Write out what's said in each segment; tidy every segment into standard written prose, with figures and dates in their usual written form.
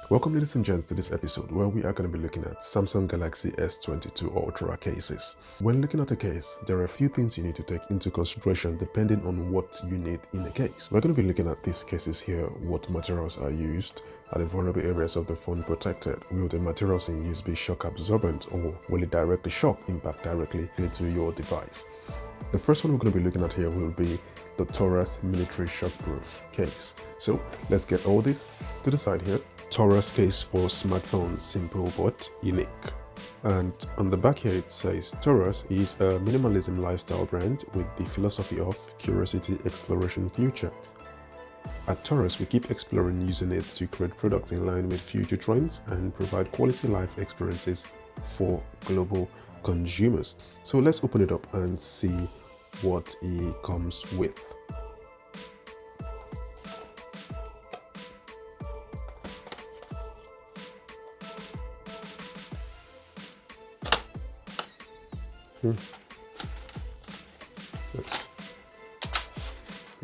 Welcome ladies and gents to this episode where we are going to be looking at Samsung Galaxy S22 Ultra cases. When looking at a case, there are a few things you need to take into consideration depending on what you need in a case. We're going to be looking at these cases here, what materials are used, are the vulnerable areas of the phone protected, will the materials in use be shock absorbent, or will it direct the shock impact directly into your device. The first one we're going to be looking at here will be the TORRAS military shockproof case. So let's get all this to the side here. TORRAS case for smartphone, simple but unique. And on the back here it says TORRAS is a minimalism lifestyle brand with the philosophy of curiosity, exploration, future. At TORRAS we keep exploring using it to create products in line with future trends and provide quality life experiences for global consumers. So let's open it up and see what it comes with.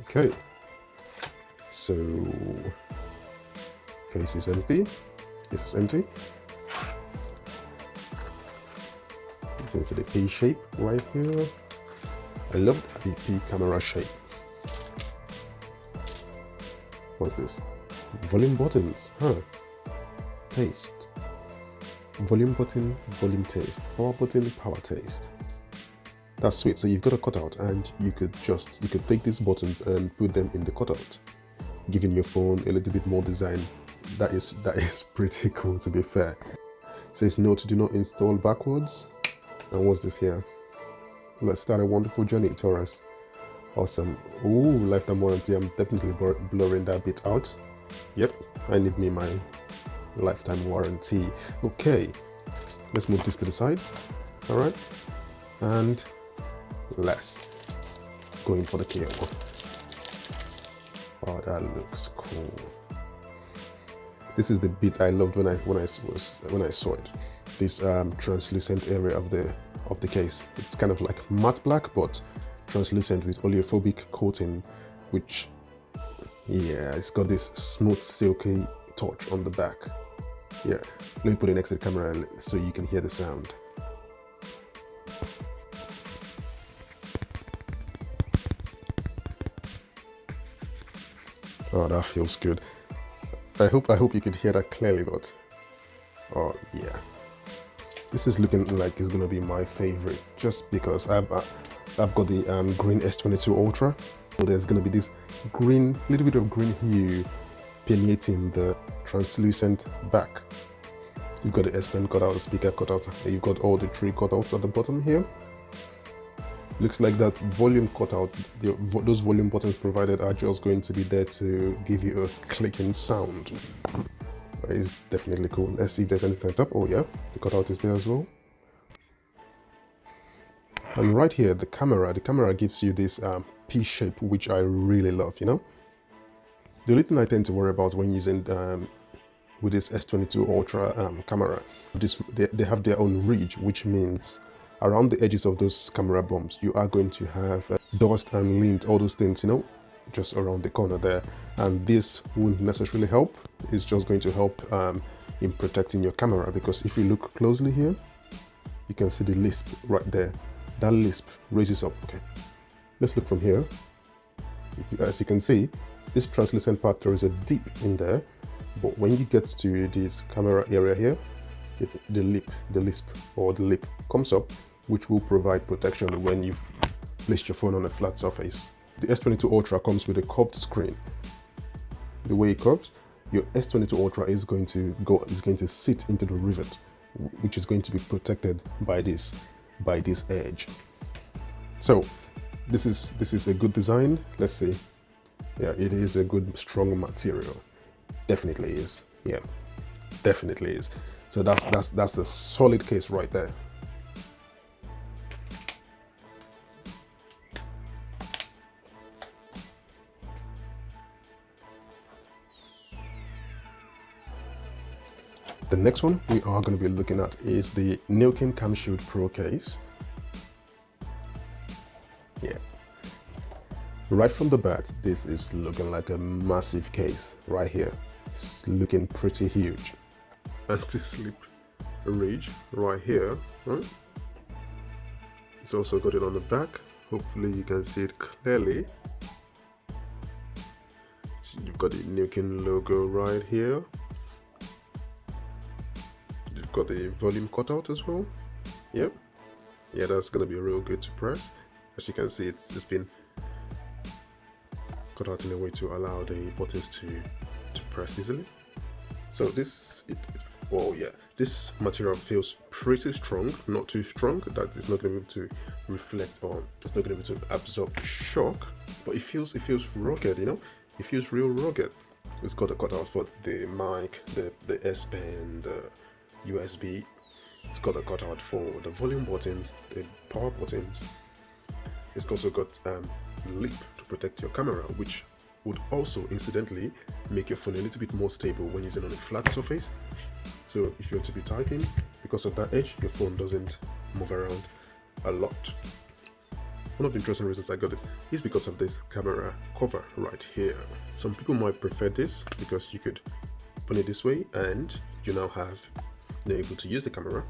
Okay, so case is empty. This is empty. You can see the P shape right here. I love the P camera shape. What's this? Volume buttons, taste. Volume button, volume taste. Power button, power taste. That's sweet. So you've got a cutout and you could take these buttons and put them in the cutout, giving your phone a little bit more design. That is pretty cool, to be fair. It says note, do not install backwards. And what's this here? Let's start a wonderful journey, TORRAS. Awesome. Ooh, lifetime warranty. I'm definitely blurring that bit out. Yep, I need me my lifetime warranty. Okay, let's move this to the side. All right, and let's go in for the cable. Oh, that looks cool. This is the bit I loved when I saw it. This translucent area of the case. It's kind of like matte black but translucent with oleophobic coating, which, yeah, it's got this smooth silky touch on the back. Yeah, let me put it next to the camera so you can hear the sound. Oh, that feels good. I hope you could hear that clearly, but oh yeah, this is looking like it's gonna be my favorite just because I've got the green S22 Ultra. So there's gonna be this green, little bit of green hue permeating the translucent back. You've got the S Pen cutout, the speaker cutout, you've got all the three cutouts at the bottom here. Looks like that volume cutout, those volume buttons provided are just going to be there to give you a clicking sound. That is definitely cool. Let's see if there's anything on top. Oh yeah, the cutout is there as well. And right here, the camera gives you this P shape, which I really love, you know. The only thing I tend to worry about when using with this S22 Ultra camera, they have their own ridge, which means around the edges of those camera bumps, you are going to have dust and lint, all those things, you know, just around the corner there. And this wouldn't necessarily help. It's just going to help in protecting your camera, because if you look closely here, you can see the lisp right there. That lisp raises up. Okay, let's look from here. As you can see, this translucent part, there is a dip in there, but when you get to this camera area here, the lisp or the lip comes up, which will provide protection when you've placed your phone on a flat surface. The S22 Ultra comes with a curved screen. The way it curves, your S22 Ultra is going to sit into the rivet, which is going to be protected by this edge. So this is a good design. Let's see. Yeah, it is a good strong material. Definitely is. Yeah, definitely is. So that's a solid case right there. The next one we are going to be looking at is the Nillkin CamShield Pro case. Yeah, right from the bat, this is looking like a massive case right here. It's looking pretty huge. Anti-slip ridge right here, right? It's also got it on the back. Hopefully you can see it clearly. So you've got the Nillkin logo right here. You've got the volume cutout as well. Yep. Yeah, that's gonna be real good to press. As you can see, it's been cut out in a way to allow the buttons to press easily. So this this material feels pretty strong, not too strong that it's not going to be able to reflect on, it's not going to be able to absorb shock, but it feels rugged, you know, it feels real rugged. It's got a cutout for the mic, the S Pen, the USB. It's got a cutout for the volume buttons, the power buttons. It's also got lip to protect your camera, which would also incidentally make your phone a little bit more stable when using on a flat surface. So if you're to be typing, because of that edge, your phone doesn't move around a lot. One of the interesting reasons I got this is because of this camera cover right here. Some people might prefer this because you could put it this way and you now have you're able to use the camera.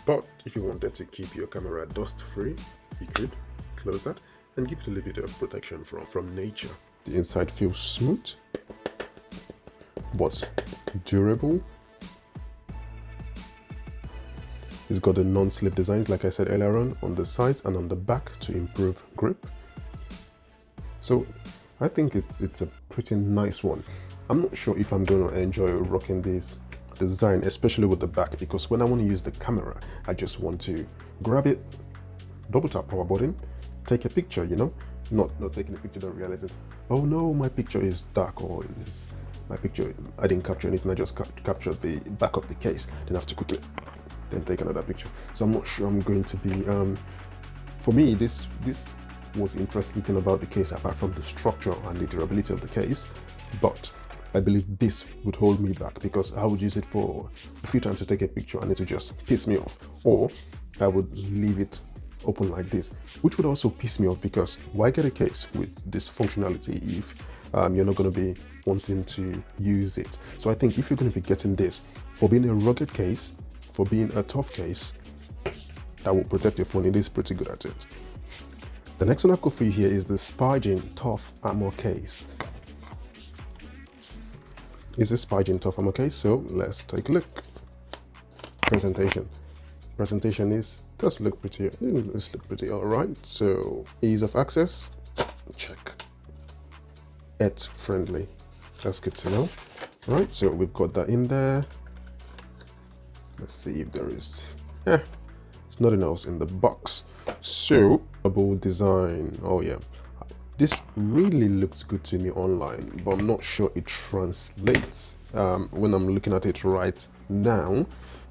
But if you wanted to keep your camera dust free, you could close that and give it a little bit of protection from nature. The inside feels smooth but durable. It's got the non-slip designs, like I said earlier on the sides and on the back to improve grip. So I think it's a pretty nice one. I'm not sure if I'm going to enjoy rocking this design, especially with the back, because when I want to use the camera, I just want to grab it, double tap power button, take a picture, you know, not taking a picture, don't realize it, oh no, my picture is dark, or is my picture, I didn't capture anything, I just captured the back of the case, then I have to quickly then take another picture. So I'm not sure I'm going to be for me, this was the interesting thing about the case, apart from the structure and the durability of the case, but I believe this would hold me back because I would use it for a few times to take a picture and it would just piss me off, or I would leave it open like this, which would also piss me off because why get a case with this functionality if you're not going to be wanting to use it? So I think if you're going to be getting this for being a rugged case, for being a tough case that will protect your phone, it is pretty good at it. The next one I've got for you here is the Spigen Tough Armor Case. Is this Spigen Tough Armor Case? So let's take a look. Presentation does look pretty. Let's look pretty all right. So ease of access, check. It's friendly. That's good to know. All right, so we've got that in there. Let's see if there is. It's nothing else in the box. So double design. Oh yeah. This really looks good to me online, but I'm not sure it translates when I'm looking at it right now.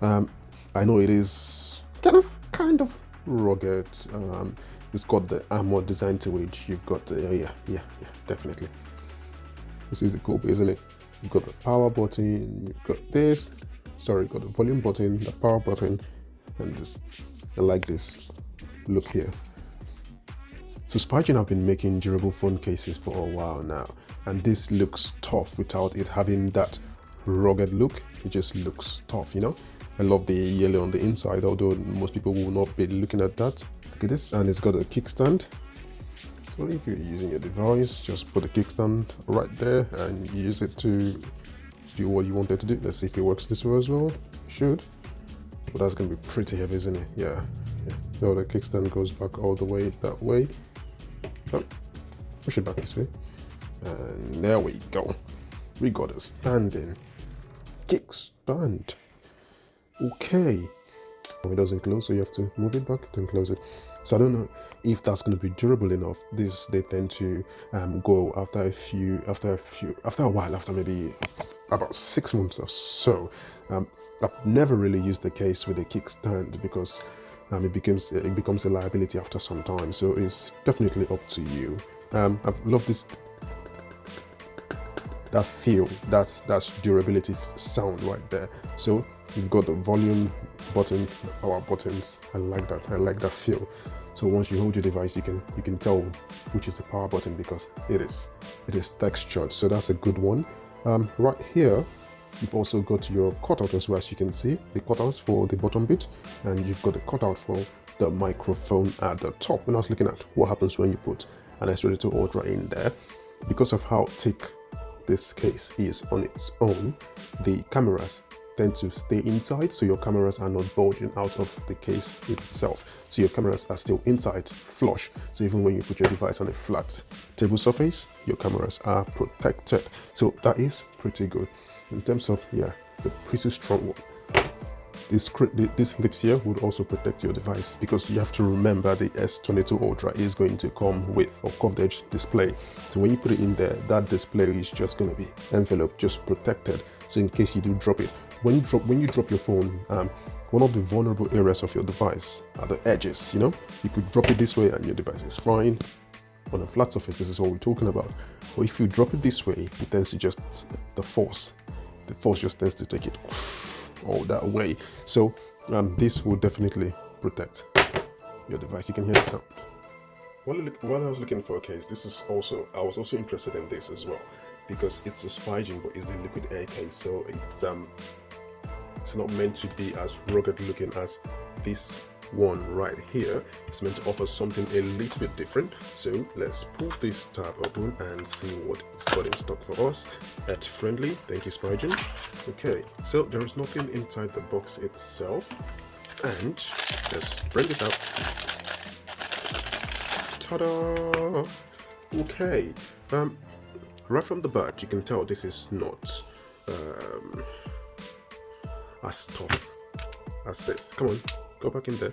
I know it is kind of rugged. It's got the armor design to it. You've got the yeah, definitely. This is the cool bit, isn't it? You've got the power button. You've got this. Sorry, you've got the volume button, the power button, and this. I like this look here. So Spigen have been making durable phone cases for a while now, and this looks tough without it having that rugged look. It just looks tough, you know. I love the yellow on the inside, although most people will not be looking at that. Look at this, and it's got a kickstand. So if you're using a device, just put the kickstand right there and use it to do what you want it to do. Let's see if it works this way as well. It should. But that's going to be pretty heavy, isn't it? Yeah. So the kickstand goes back all the way that way. Oh, push it back this way. And there we go. We got a standing kickstand. Okay. It doesn't close, so you have to move it back, then close it. So I don't know if that's going to be durable enough. This they tend to go after a while, after maybe about 6 months or so. I've never really used the case with a kickstand because it becomes a liability after some time. So it's definitely up to you. I've loved this. That feel, that's durability sound right there. So you've got the volume button, the power buttons. I like that. I like that feel. So once you hold your device, you can tell which is the power button because it is textured. So that's a good one. Right here, you've also got your cutout as well, as you can see, the cutout for the bottom bit, and you've got the cutout for the microphone at the top. When I was looking at what happens when you put an S22 Ultra in there, because of how thick this case is on its own, the cameras tend to stay inside, so your cameras are not bulging out of the case itself. So your cameras are still inside, flush. So even when you put your device on a flat table surface, your cameras are protected. So that is pretty good. In terms of, yeah, it's a pretty strong one. These clips here would also protect your device, because you have to remember the S22 Ultra is going to come with a curved edge display. So when you put it in there, that display is just going to be enveloped, just protected. So in case you do drop it, when you drop your phone, one of the vulnerable areas of your device are the edges. You know, you could drop it this way and your device is fine. On a flat surface, this is what we're talking about. Or if you drop it this way, it tends to just, the force just tends to take it all that way. So this will definitely protect your device. You can hear the sound. While I was looking for a case, I was also interested in this as well, because it's a Spigen, but it's a liquid air case, so it's not meant to be as rugged looking as this one right here. It's meant to offer something a little bit different. So let's pull this tab open and see what it's got in stock for us. Pet friendly, thank you Spigen. Okay, so there is nothing inside the box itself, and let's bring this out. Ta-da! Okay, right from the bat you can tell this is not as tough as this. Come on, go back in there.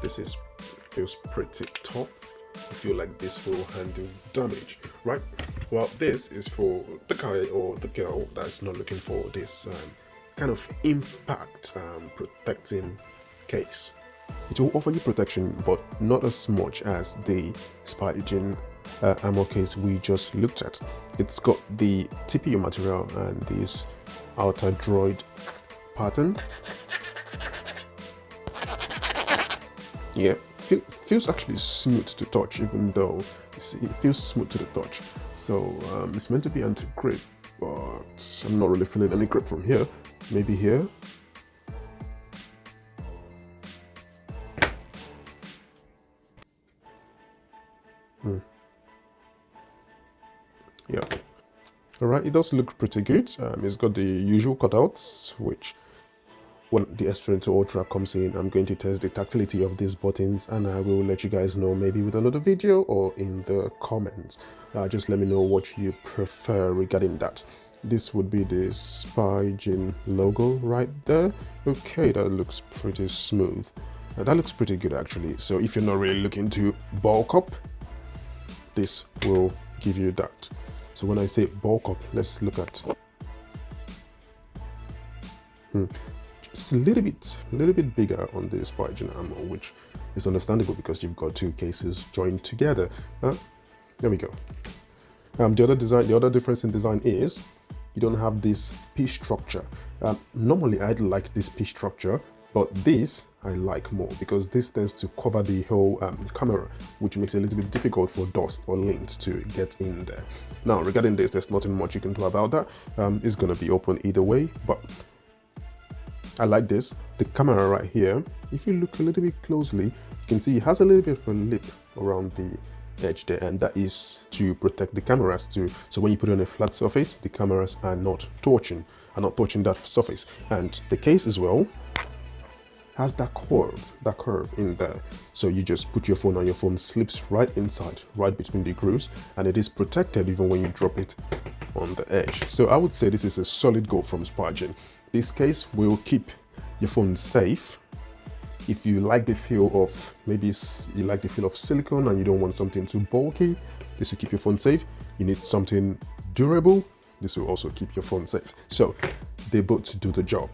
This feels pretty tough. I feel like this will handle damage, right? Well, this is for the guy or the girl that's not looking for this kind of impact protecting case. It will offer you protection, but not as much as the Spigen ammo case we just looked at. It's got the TPU material and this outer droid pattern. Yeah, feels actually smooth to touch, even though it feels smooth to the touch. So it's meant to be anti-grip, but I'm not really feeling any grip from here. Maybe here. Yeah. Alright, it does look pretty good. It's got the usual cutouts, which when the S22 Ultra comes in, I'm going to test the tactility of these buttons, and I will let you guys know maybe with another video or in the comments. Just let me know what you prefer regarding that. This would be the Spigen logo right there. Okay, that looks pretty smooth. That looks pretty good actually. So if you're not really looking to bulk up, this will give you that. So when I say bulk up, let's look at just a little bit bigger on the Spigen ammo, which is understandable because you've got two cases joined together. There we go. The other difference in design is you don't have this piece structure. Normally I'd like this piece structure, but this I like more because this tends to cover the whole camera, which makes it a little bit difficult for dust or lint to get in there. Now regarding this, there's nothing much you can do about that. It's gonna be open either way, but I like this. The camera right here, if you look a little bit closely, you can see it has a little bit of a lip around the edge there, and that is to protect the cameras too. So when you put it on a flat surface, the cameras are not touching that surface. And the case as well has that curve in there. So you just put your phone and your phone slips right inside, right between the grooves, and it is protected even when you drop it on the edge. So I would say this is a solid go from Spigen. This case will keep your phone safe. If you like the feel of, maybe you like the feel of silicone and you don't want something too bulky, this will keep your phone safe. You need something durable, this will also keep your phone safe. So they both do the job.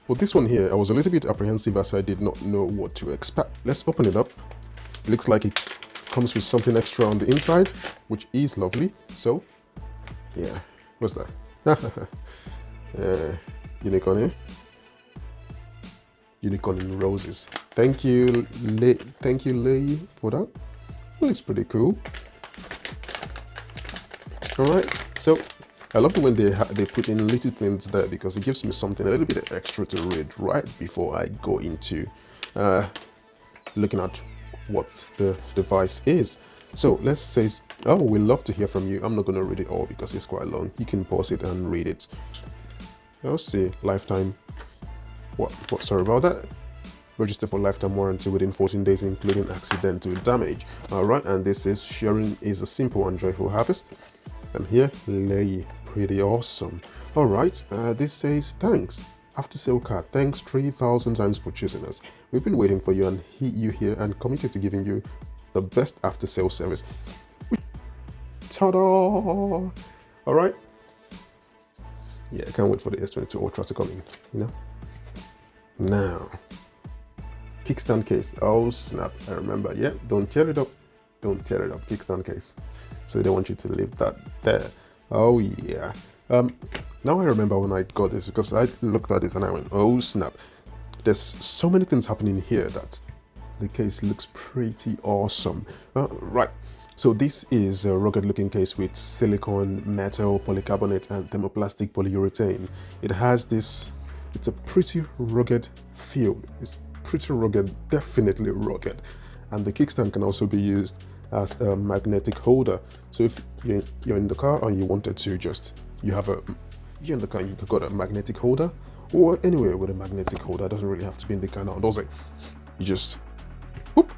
For this one here, I was a little bit apprehensive as I did not know what to expect. Let's open it up. It looks like it comes with something extra on the inside, which is lovely. So yeah, what's that? Unicorn, eh? Unicorn in roses. Thank you, LeYi, for that. Looks pretty cool. All right, so I love it when they put in little things there, because it gives me something a little bit extra to read right before I go into looking at what the device is. So let's say, oh, we'd love to hear from you. I'm not going to read it all because it's quite long. You can pause it and read it. I'll see lifetime. What? Sorry about that. Register for lifetime warranty within 14 days, including accidental damage. All right, and this is sharing is a simple and joyful harvest. And here, LeYi, pretty awesome. All right, this says thanks. After sale card, thanks 3,000 times for choosing us. We've been waiting for you and here and committed to giving you the best after sale service. Ta-da! All right. Yeah, I can't wait for the S22 Ultra to come in, you know. Now, kickstand case. Oh snap! I remember. Yeah, don't tear it up. Don't tear it up. Kickstand case. So they want you to leave that there. Oh yeah. Now I remember when I got this, because I looked at this and I went, oh snap. There's so many things happening here that the case looks pretty awesome. Right. So this is a rugged looking case with silicone, metal, polycarbonate and thermoplastic polyurethane. It has this, it's a pretty rugged feel. It's pretty rugged, definitely rugged. And the kickstand can also be used as a magnetic holder. So if you're in the car and you wanted to just, you're in the car and you've got a magnetic holder, or anywhere with a magnetic holder, it doesn't really have to be in the car now, does it? You just, whoop,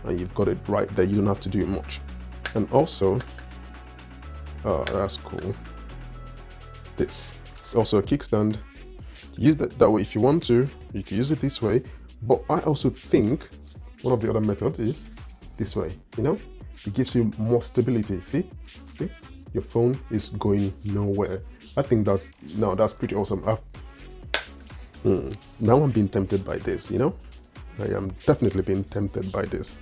and you've got it right there. You don't have to do much. And also, oh, that's cool. This, it's also a kickstand. Use that way if you want to. You can use it this way, but I also think one of the other methods is this way. You know, it gives you more stability. See, your phone is going nowhere. I think that's pretty awesome. Now I'm being tempted by this. You know, I am definitely being tempted by this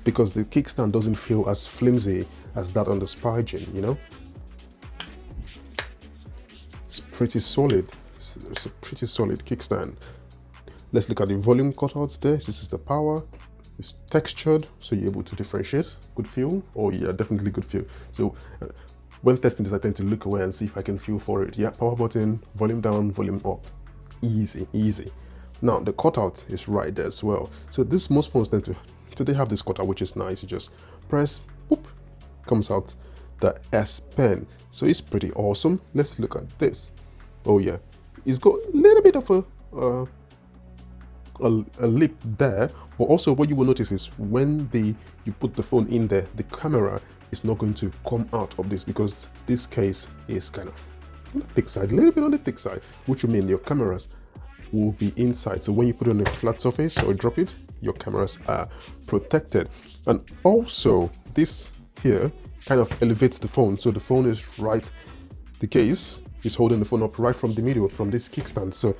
because the kickstand doesn't feel as flimsy as that on the Spigen. You know, it's pretty solid. It's a pretty solid kickstand. Let's look at the volume cutouts there. This is the power. It's textured, so you're able to differentiate. Good feel. Oh yeah, definitely good feel. So when testing this, I tend to look away and see if I can feel for it. Yeah, power button, volume down, volume up. Easy, easy. Now the cutout is right there as well. So this, most phones tend to, so they have this cutout, which is nice. You just press, boop, comes out the S Pen. So it's pretty awesome. Let's look at this. Oh yeah, it's got a little bit of a lip there, but also what you will notice is when you put the phone in there, the camera is not going to come out of this because this case is kind of on the thick side, a little bit on the thick side, which will mean your cameras will be inside. So when you put it on a flat surface or drop it, your cameras are protected. And also this here kind of elevates the phone, so the phone is right, the case is holding the phone up right from the middle, from this kickstand. So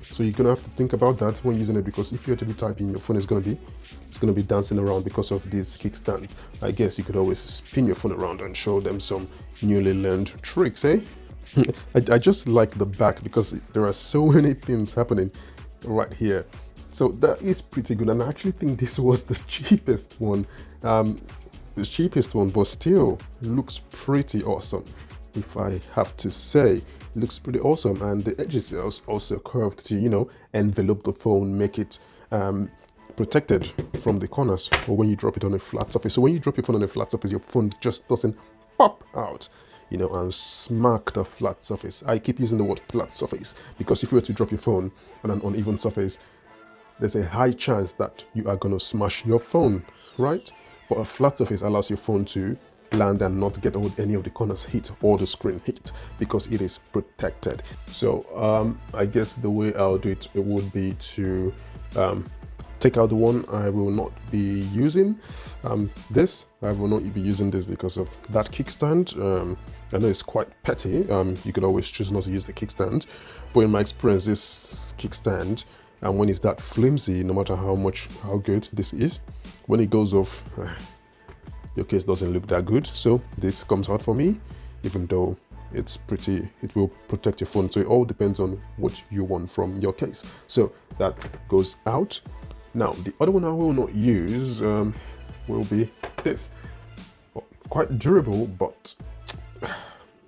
so you're gonna have to think about that when using it, because if you're to be typing, your phone is gonna be dancing around because of this kickstand. I guess you could always spin your phone around and show them some newly learned tricks, eh? I just like the back because there are so many things happening right here. So that is pretty good, and I actually think this was the cheapest one. But still looks pretty awesome. If I have to say, it looks pretty awesome, and the edges are also curved to, you know, envelop the phone, make it protected from the corners, or when you drop it on a flat surface. So when you drop your phone on a flat surface, your phone just doesn't pop out, you know, and smack the flat surface. I keep using the word flat surface because if you were to drop your phone on an uneven surface, there's a high chance that you are going to smash your phone, right? But a flat surface allows your phone to land and not get any of the corners hit or the screen hit because it is protected. So I guess the way I'll do it would be to take out the one I will not be using. This I will not be using this because of that kickstand. I know it's quite petty. You could always choose not to use the kickstand, but in my experience, this kickstand, and when it's that flimsy, no matter how good this is, when it goes off, your case doesn't look that good. So this comes out for me, even though it's pretty, it will protect your phone. So it all depends on what you want from your case. So that goes out. Now the other one I will not use will be this. Quite durable, but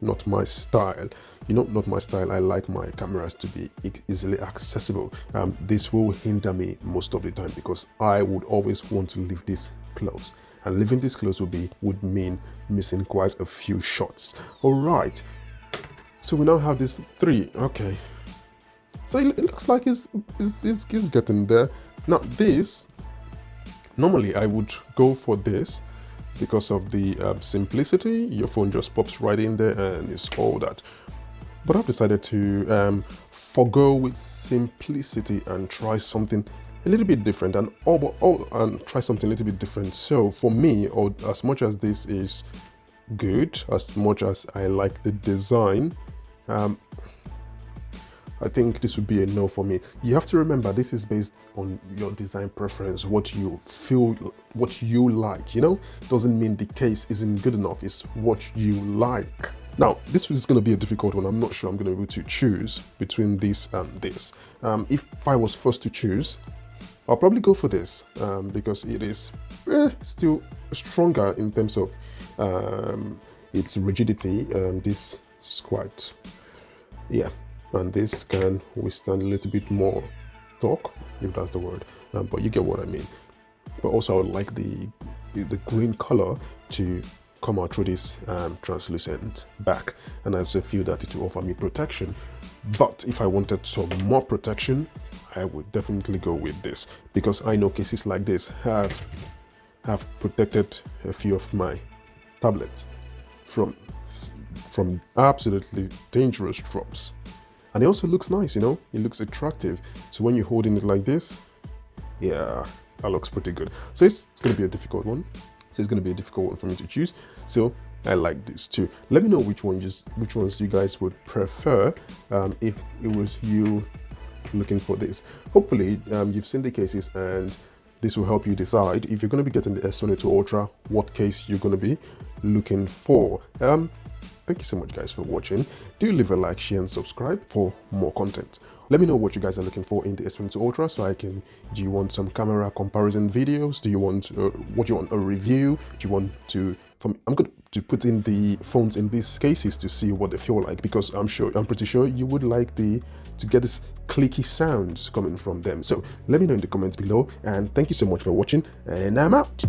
not my style. You know, not my style. I like my cameras to be easily accessible. This will hinder me most of the time because I would always want to leave this close, and leaving this close would mean missing quite a few shots. All right, so we now have these three. Okay, so it looks like it's getting there. Now this, normally I would go for this because of the simplicity. Your phone just pops right in there and it's all that. But I've decided to forgo with simplicity and try something a little bit different, and try something a little bit different. So for me, as much as this is good, as much as I like the design, I think this would be a no for me. You have to remember, this is based on your design preference, what you feel, what you like, you know? Doesn't mean the case isn't good enough, it's what you like. Now, this is going to be a difficult one. I'm not sure I'm going to be able to choose between this and this. If I was forced to choose, I'll probably go for this because it is still stronger in terms of its rigidity. This is quite, yeah, and this can withstand a little bit more torque, if that's the word, but you get what I mean. But also I would like the green color to come out through this translucent back, and I also feel that it will offer me protection. But if I wanted some more protection, I would definitely go with this, because I know cases like this have protected a few of my tablets from absolutely dangerous drops. And it also looks nice, you know, it looks attractive. So when you're holding it like this, yeah, that looks pretty good. So it's going to be a difficult one. So it's going to be a difficult one for me to choose. So I like this too. Let me know which ones you guys would prefer if it was you looking for this. Hopefully you've seen the cases, and this will help you decide if you're going to be getting the S22 Ultra, what case you're going to be looking for. Thank you so much guys for watching. Do leave a like, share and subscribe for more content. Let me know what you guys are looking for in the S22 Ultra, so I can, do you want some camera comparison videos? Do you want, what do you want, a review? Do you want to, I'm going to put in the phones in these cases to see what they feel like, because I'm pretty sure you would like to get this clicky sounds coming from them. So let me know in the comments below, and thank you so much for watching, and I'm out.